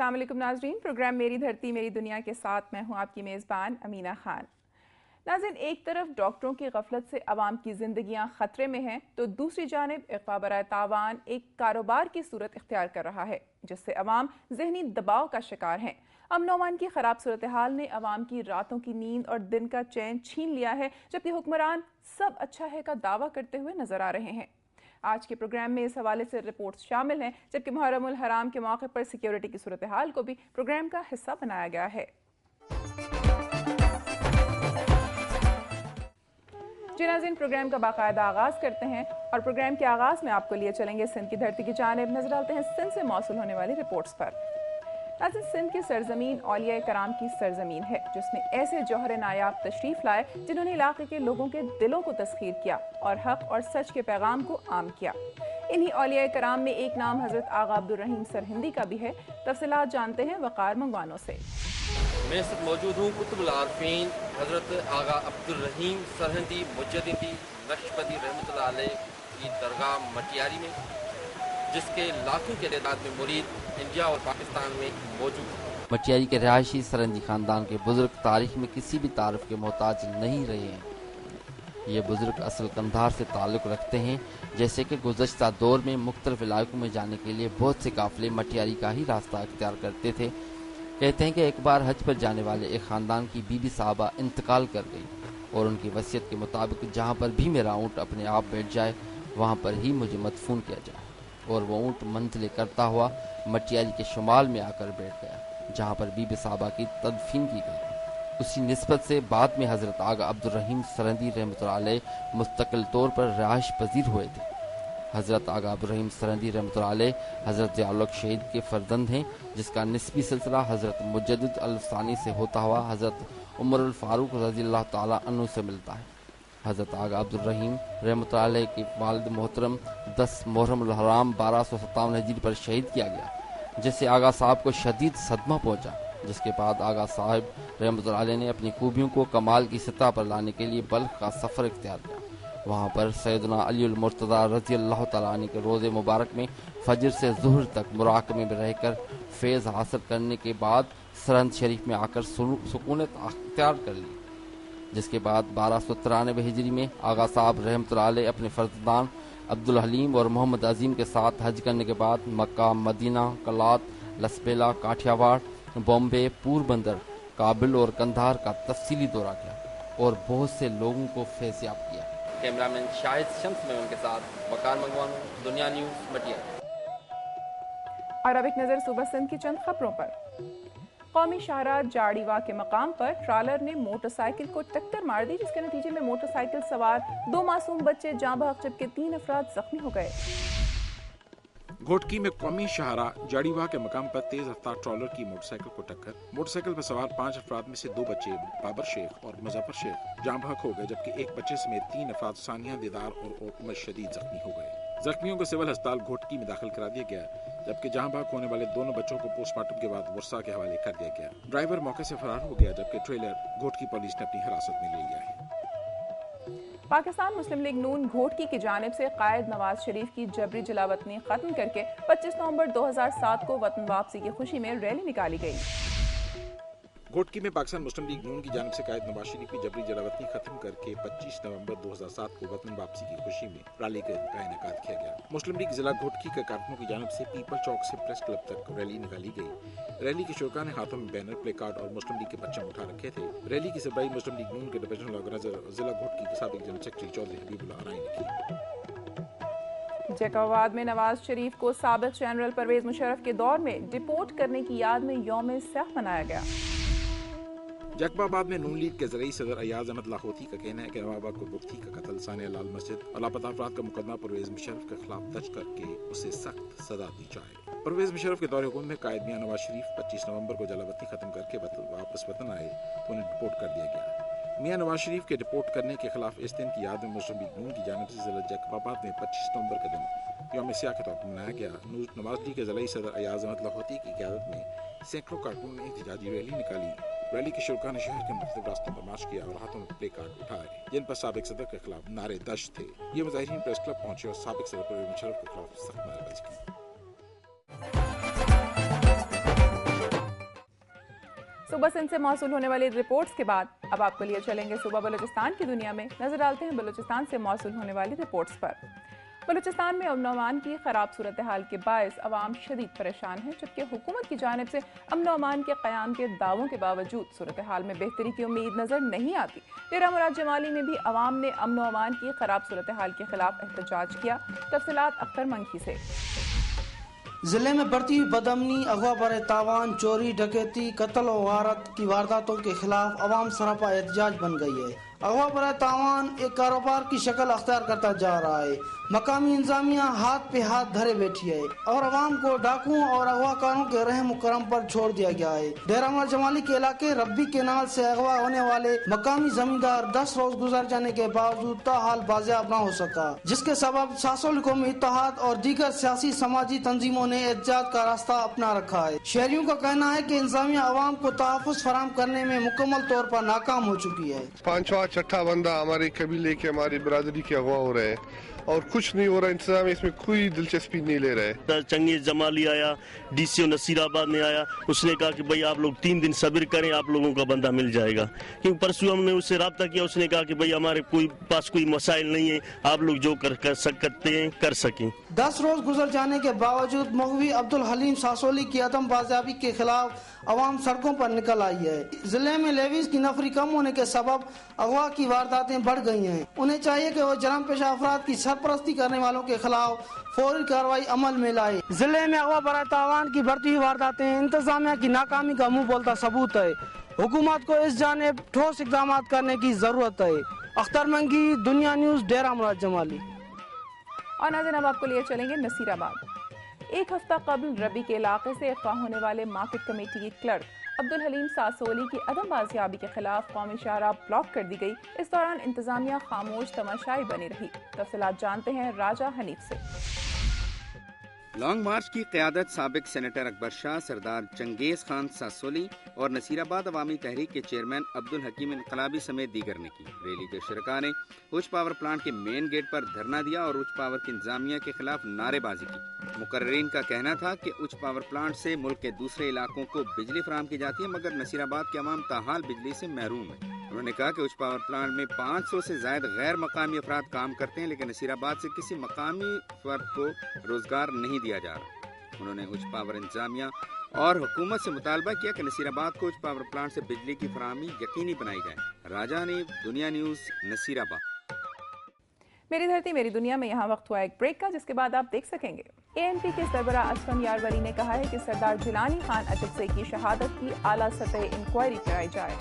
अस्सलाम वालेकुम नाज़रीन, प्रोग्राम मेरी धरती मेरी दुनिया के साथ मैं हूं आपकी मेज़बान अमीना खान। नाज़रीन, एक तरफ डॉक्टरों की गफलत से आवाम की जिंदगियां खतरे में हैं तो दूसरी जानिब इक़्वा बराए तावान एक कारोबार की सूरत इख्तियार कर रहा है जिससे आवाम ज़हनी दबाव का शिकार हैं। अमन अमान की खराब सूरत हाल ने आवाम की रातों की नींद और दिन का चैन छीन लिया है, जबकि हुक्मरान सब अच्छा है का दावा करते हुए नजर आ रहे हैं। आज के प्रोग्राम में इस हवाले से रिपोर्ट्स शामिल हैं, जबकि मुहर्रमुल हराम के मौके पर सिक्योरिटी की सूरत हाल को भी प्रोग्राम का हिस्सा बनाया गया है। जी नाज़रीन, प्रोग्राम का बाकायदा आगाज करते हैं और प्रोग्राम के आगाज में आपको लिए चलेंगे सिंध की धरती की जानिब। नजर डालते हैं सिंध से मौसूल होने वाली रिपोर्ट्स पर। नाज़रीन, सिंध की सरजमीन औलिया कराम की सरजमीन है जिसमें ऐसे जौहर नायाब तशरीफ लाए जिन्होंने इलाके के लोगों के दिलों को तस्खीर किया और हक और सच के पैगाम को आम किया। इन्हीं औलिया कराम में एक नाम हजरत आगा अब्दुल रहीम सरहिंदी का भी है। तफसीलात जानते हैं वकार मंगवानों से। मैं इस वक्त मौजूद हूँ कुतुबुल आरफीन हजरत आगा अब्दुल रहीम सरहिंदी मुजद्दिदी नक्शबंदी रहमतुल्लाह अलैह की दरगाह मटियारी में, जिसके लाखों के तादाद में मुरीद इंडिया और पाकिस्तान में मौजूद हैं। मटियारी के रहायशी सरहिंदी खानदान के बुजुर्ग तारीख में किसी भी तारफ के मोहताज नहीं रहे हैं। ये बुजुर्ग असल कंधार से ताल्लुक़ रखते हैं, जैसे कि गुज़श्ता दौर में मुख्तलिफ इलाकों में जाने के लिए बहुत से काफ़िले मटियारी का ही रास्ता इख्तियार करते थे। कहते हैं कि एक बार हज पर जाने वाले एक ख़ानदान की बीबी साहबा इंतकाल कर गई और उनकी वसीयत के मुताबिक जहाँ पर भी मेरा ऊँट अपने आप बैठ जाए वहाँ पर ही मुझे मदफून किया जाए। और वो ऊँट मंजिलें करता हुआ मटियारी के शुमाल में आकर बैठ गया जहाँ पर बीबी साहबा की तदफीन की गई। उसी निस्बत से बाद में हज़रत आगा अब्दुल रहीम सरहिंदी रहमतुल्लाह अलैह मुस्तकिल तौर पर रिहाइश पजीर हुए थे। हज़रत आगा अब्दुल रहीम सरहिंदी रहमतुल्लाह अलैह हज़रत ज़ियाउल-हक़ शहीद के फ़र्जंद हैं, जिसका निस्बी सिलसिला हज़रत मुजद्दिद अल-सानी से होता हुआ हज़रत उमर फ़ारूक रज़ियल्लाहु ताला अन्हु से मिलता है। हज़रत आगा अब्दुल रहीम रहमतुल्लाह अलैह के वालिद मोहतरम 10 मुहर्रमुल हराम 1257 हिजरी पर शहीद किया गया, जिससे आगा साहब को शदीद सदमा पहुँचा। जिसके बाद आगा साहब रहमतुल्लाह अलैह ने अपनी खूबियों को कमाल की सतह पर लाने के लिए बल्ख का सफ़र इख्तियार किया। वहाँ पर सैयदना अली मुर्तज़ा रज़ियल्लाहु ताला अन्हु के रोज़े मुबारक में फजर से ज़ुहर तक मुराक़बे में रहकर फैज़ हासिल करने के बाद सरहिंद शरीफ में आकर सुकूनत अख्तियार कर ली। जिसके बाद 1293 हिजरी में आगा साहब रहमतुल्लाह अलैह अपने फर्जंदान अब्दुल हलीम और मोहम्मद अजीम के साथ हज करने के बाद मक्का, मदीना, कलात, लसबेला, काठियावाड़, बॉम्बे, पोरबंदर, काबिल और कंधार का तफसीली दौरा किया और बहुत से लोगों को फैज़याब किया। कैमरामैन शाहिद शम्स में उनके साथ वकार मंगवानू, दुनिया न्यूज़ मटियारी। और अब एक नज़र सुबह सिंध की चंद खबरों पर। कौमी शाहराह जाड़ीवा के मकाम पर ट्रालर ने मोटरसाइकिल को टक्कर मार दी, जिसके नतीजे में मोटरसाइकिल सवार 2 मासूम बच्चे जाँ बहक जबकि 3 अफराद जख्मी हो गए। घोटकी में कौमी शाहराह जाड़ीवा के मकाम पर तेज रफ्तार ट्रॉलर की मोटरसाइकिल को टक्कर। मोटरसाइकिल पर सवार 5 अफराद में से 2 बच्चे बाबर शेख और मुजफ्फर शेख जाँ बहक हो गए, जबकि एक बच्चे समेत 3 अफराद सानिया दीदार और उमर शदीद जख्मी हो गए। जख्मियों को सिविल अस्पताल घोटकी में दाखिल करा दिया गया, जबकि जहाँ बहक होने वाले दोनों बच्चों को पोस्टमार्टम के बाद वर्षा के हवाले कर दिया गया। ड्राइवर मौके से फरार हो गया, जबकि ट्रेलर घोटकी पुलिस ने अपनी हिरासत में ले लिया है। पाकिस्तान मुस्लिम लीग नून घोटकी की जानिब से कायद नवाज शरीफ की जबरी जलावतनी खत्म करके 25 नवंबर 2007 को वतन वापसी की खुशी में रैली निकाली गई। घोटकी में पाकिस्तान मुस्लिम लीग नून की जानिब से कायद नवाज शरीफ की जबरी जलावतनी खत्म करके 25 नवंबर 2007 को वतन वापसी की खुशी में रैली का इनेकाद किया गया। मुस्लिम लीग जिला घोटकी के कारकुनों की जानिब से पीपल चौक से प्रेस क्लब तक रैली निकाली गई। रैली के शुरका ने हाथों में बैनर, प्ले कार्ड और मुस्लिम लीग के परचम उठा रखे थे। रैली की सरबराही मुस्लिम लीग नून के डिविजनल ऑर्गेनाइजर जिला घोटकी के साबिक जनरल सेक्रेटरी चौधरी हबीबुल्लाह अराई ने की। जैकाबाद में नवाज शरीफ को साबिक जनरल परवेज मुशर्रफ के दौर में डिपोर्ट करने की याद में यौम स्याह मनाया गया। जैकबाबाद में नून लीग के ज़रिए सदर अयाज अहमद लाहौती का कहना है कि नवाब को बुख्ती का कत्ल, सानिया लाल मस्जिद और लापता अफराद का मुकदमा परवेज मुशर्रफ के खिलाफ दर्ज करके उसे सख्त सजा दी जाए। परवेज मुशर्रफ के दौर हुकूमत में कायद मियां नवाज शरीफ 25 नवंबर को जलावतनी खत्म करके वापस वतन आए तो उन्हें डिपोर्ट कर दिया गया। मियां नवाज शरीफ के डिपोर्ट करने के खिलाफ इस दिन की याद में मुस्लिम लीग नून की जानिब से जिला जैकबाबाद में 25 नवंबर का दिन यौम स्याह के तौर पर मनाया गया। नवाज लीग के ज़रिए सदर अयाज अहमद लाहौती की क़यादत में सैकड़ों कारकुन ने एहतजाजी रैली निकाली। रैली के शुरका ने शहर के मुख्तलिफ रास्तों पर मार्च किया और हाथों में प्ले कार्ड उठाए, जिन पर साबिक सदर के खिलाफ नारे दश थे। ये मुजाहिरीन प्रेस क्लब पहुंचे और साबिक सदर परवेज मुशर्रफ के खिलाफ सख्त नारेबाजी की। صوبہ سندھ سے موصول ہونے والی رپورٹس کے بعد اب آپ کو لیے چلیں گے صوبہ بلوچستان کی دنیا میں. نظر ڈالتے ہیں بلوچستان سے موصول ہونے والی رپورٹس پر. بلوچستان میں امن و امان کی خراب صورتحال کے باعث عوام شدید پریشان ہیں، جبکہ حکومت کی جانب سے امن و امان کے قیام کے دعووں کے باوجود صورتحال میں بہتری کی امید نظر نہیں آتی. ڈیرہ مراد جمالی میں بھی عوام نے امن و امان کی خراب صورتحال کے خلاف احتجاج کیا. تفصیلات اختر منکی سے. ضلع میں بڑھتی ہوئی بدامنی، اغوا برائے تاوان، چوری، ڈکیتی، قتل و غارت کی وارداتوں کے خلاف عوام سراپا احتجاج بن گئی ہے. اغوا برائے تاوان ایک کاروبار کی شکل اختیار کرتا جا رہا ہے. مقامی انتظامیہ ہاتھ پہ ہاتھ دھرے بیٹھی ہے اور عوام کو ڈاکوؤں اور اغوا کاروں کے رحم و کرم پر چھوڑ دیا گیا ہے. ڈیرہ مراد جمالی کے علاقے ربی کینال سے اغوا ہونے والے مقامی زمیندار 10 روز گزر جانے کے باوجود تاحال بازیاب نہ ہو سکا، جس کے سبب ساسول قومی اتحاد اور دیگر سیاسی سماجی تنظیموں نے احتجاج کا راستہ اپنا رکھا ہے. شہریوں کا کہنا ہے کہ انتظامیہ عوام کو تحفظ فراہم کرنے میں مکمل طور پر ناکام ہو چکی ہے. 5واں چھٹا بندہ ہمارے قبیلے کے، ہماری برادری کے اغوا ہو رہے ہیں اور کچھ نہیں ہو رہا. انتظامیہ اس میں کوئی دلچسپی نہیں لے رہے. چنگیز جمالی آیا، ڈی سی او نصیر آباد میں آیا، اس نے کہا کہ بھائی آپ لوگ 3 دن صبر کریں، آپ لوگوں کا بندہ مل جائے گا. کیونکہ پرسوں ہم نے اس سے رابطہ کیا، اس نے کہا کہ بھائی ہمارے پاس کوئی مسائل نہیں ہے، آپ لوگ جو کر سکتے ہیں کر سکیں. 10 روز گزر جانے کے باوجود مغوی عبدالحلیم ساسولی کی عدم بازیابی کے خلاف عوام سڑکوں پر نکل آئی ہے. ضلع میں لیویز کی نفری کم ہونے کے سبب اغوا کی وارداتیں بڑھ گئی ہیں. انہیں چاہیے کہ وہ جرم پیشہ افراد کی سرپرستی کرنے والوں کے خلاف فوری کارروائی عمل میں لائے. ضلع میں اغوا برائے تاوان کی بڑھتی ہوئی وارداتیں انتظامیہ کی ناکامی کا منہ بولتا ثبوت ہے. حکومت کو اس جانب ٹھوس اقدامات کرنے کی ضرورت ہے. اختر منگی، دنیا نیوز، ڈیرہ مراد جمالی. اور ناظرین اب آپ کو لیے چلیں گے نصیر آباد. ایک ہفتہ قبل ربی کے علاقے سے اغوا ہونے والے مارکیٹ کمیٹی کی کلرک عبدالحلیم ساسولی کی عدم بازیابی کے خلاف قومی شاہراہ بلاک کر دی گئی. اس دوران انتظامیہ خاموش تماشائی بنی رہی. تفصیلات جانتے ہیں راجہ حنیف سے. لانگ مارچ کی قیادت سابق سینیٹر اکبر شاہ، سردار چنگیز خان ساسولی اور نصیر آباد عوامی تحریک کے چیئرمین عبدالحکیم انقلابی سمیت دیگر نے کی. ریلی کے شرکاء نے اچ پاور پلانٹ کے مین گیٹ پر دھرنا دیا اور اچ پاور کی انتظامیہ کے خلاف نعرے بازی کی. مقررین کا کہنا تھا کہ اچ پاور پلانٹ سے ملک کے دوسرے علاقوں کو بجلی فراہم کی جاتی ہے، مگر نصیر آباد کے عوام تاحال بجلی سے محروم ہے. انہوں نے کہا کہ اچ پاور پلانٹ میں 500 سے زائد غیر مقامی افراد کام کرتے ہیں، لیکن نصیر آباد سے کسی مقامی فرد کو روزگار نہیں دیا جا رہا. انہوں نے اچ پاور انتظامیہ اور حکومت سے مطالبہ کیا کہ نصیر آباد کو اچ پاور پلانٹ سے بجلی کی فراہمی یقینی بنائی جائے. راجہ حنیف، دنیا نیوز، نصیر آباد. میری دھرتی میری دنیا میں یہاں وقت ہوا ایک بریک کا، جس کے بعد آپ دیکھ سکیں گے. ANP کے سربراہ اسفن یاروری نے کہا ہے کہ سردار جیلانی خان اچکزئی کی شہادت کی اعلیٰ سطح انکوائری کرائی جائے.